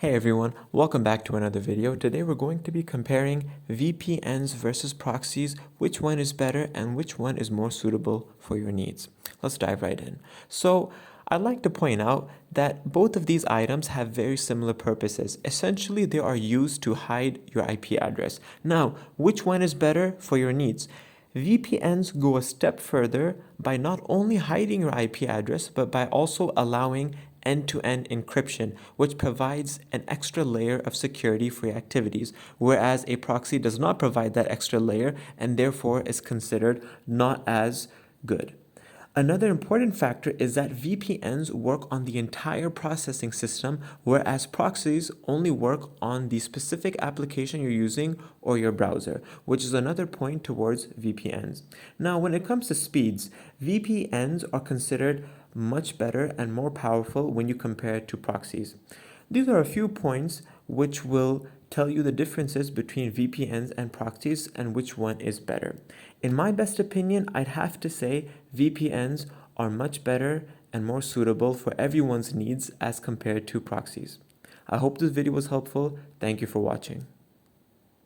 Hey everyone, welcome back to another video. Today we're going to be comparing VPNs versus proxies, which one is better and which one is more suitable for your needs. Let's dive right in. So I'd like to point out that both of these items have very similar purposes. Essentially, they are used to hide your IP address. Now, which one is better for your needs? VPNs go a step further by not only hiding your IP address, but by also allowing end-to-end encryption, which provides an extra layer of security for your activities, whereas a proxy does not provide that extra layer and therefore is considered not as good. Another important factor is that VPNs work on the entire processing system, whereas proxies only work on the specific application you're using or your browser, which is another point towards VPNs. Now, when it comes to speeds, VPNs are considered much better and more powerful when you compare it to proxies. These are a few points which will tell you the differences between VPNs and proxies and which one is better. In my best opinion, I'd have to say VPNs are much better and more suitable for everyone's needs as compared to proxies. I hope this video was helpful. Thank you for watching.